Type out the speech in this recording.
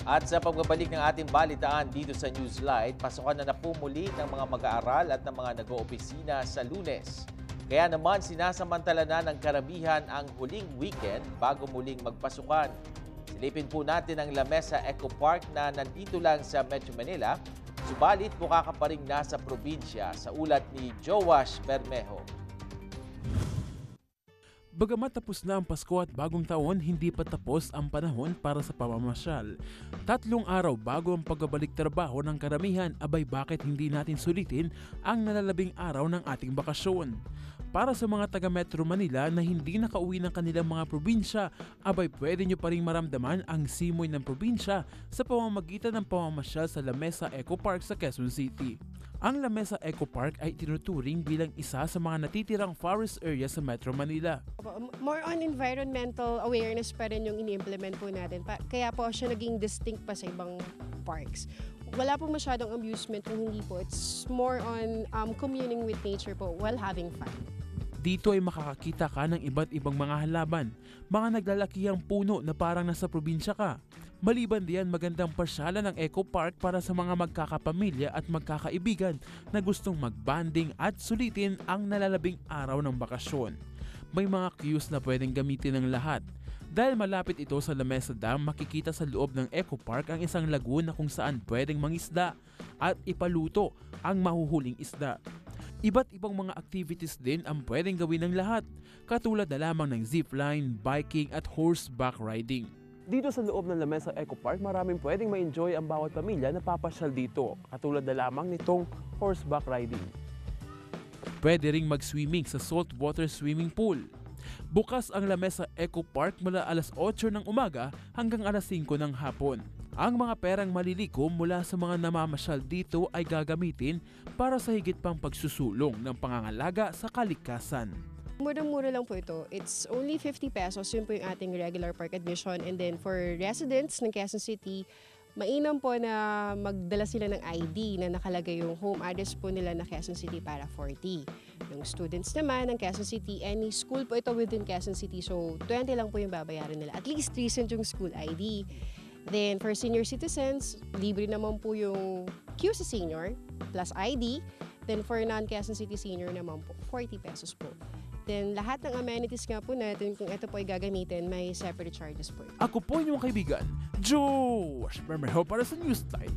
At sa pagbabalik ng ating balitaan dito sa Newsline, pasukan na napumuli ng mga mag-aaral at ng mga nag-oopisina sa Lunes. Kaya naman sinasamantala na ng karamihan ang huling weekend bago muling magpasukan. Silipin po natin ang La Mesa Eco Park na nandito lang sa Metro Manila, subalit mukha ka pa rin nasa probinsya sa ulat ni Joash Bermejo. Bagamat tapos na ang Pasko at bagong taon, hindi pa tapos ang panahon para sa pamamasyal. 3 araw bago ang pagbabalik trabaho ng karamihan, abay bakit hindi natin sulitin ang nalalabing araw ng ating bakasyon? Para sa mga taga Metro Manila na hindi nakauwi ng kanilang mga probinsya, abay pwede nyo pa rin maramdaman ang simoy ng probinsya sa pamamagitan ng pamamasyal sa La Mesa Eco Park sa Quezon City. Ang La Mesa Eco Park ay tinuturing bilang isa sa mga natitirang forest area sa Metro Manila. More on environmental awareness pa rin yung ini-implement po natin. Kaya po siya naging distinct pa sa ibang parks. Wala po masyadong amusement kung hindi po. It's more on communing with nature po while having fun. Dito ay makakakita ka ng iba't ibang mga halaman, mga naglalakihang puno na parang nasa probinsya ka. Maliban diyan, magandang pasyalan ng Eco Park para sa mga magkakapamilya at magkakaibigan na gustong magbanding at sulitin ang nalalabing araw ng bakasyon. May mga queues na pwedeng gamitin ng lahat. Dahil malapit ito sa La Mesa Dam, makikita sa loob ng Eco Park ang isang lagoon na kung saan pwedeng mangisda at ipaluto ang mahuhuling isda. Iba't ibang mga activities din ang pwedeng gawin ng lahat, katulad na lamang ng zipline, biking at horseback riding. Dito sa loob ng La Mesa Eco Park, maraming pwedeng ma-enjoy ang bawat pamilya na papasyal dito, katulad na lamang nitong horseback riding. Pwede ring mag-swimming sa saltwater swimming pool. Bukas ang La Mesa Eco Park mula alas 8 ng umaga hanggang alas 5 ng hapon. Ang mga perang malilikom mula sa mga namamasyal dito ay gagamitin para sa higit pang pagsusulong ng pangangalaga sa kalikasan. Murang-mura lang po ito. It's only 50 pesos. Yun po yung ating regular park admission. And then for residents ng Quezon City, mainam po na magdala sila ng ID na nakalagay yung home address po nila na Quezon City para 40. Yung students naman ng Quezon City, any school po ito within Quezon City. So 20 lang po yung babayaran nila. At least recent yung school ID. Then for senior citizens, libre naman po yung queue sa senior plus ID. Then for non-Quezon City senior naman po, 40 pesos po. Then lahat ng amenities nga po natin, kung ito po ay gagamitin, may separate charges po. Ako po inyong kaibigan, Joash Bermejo para sa Newsline.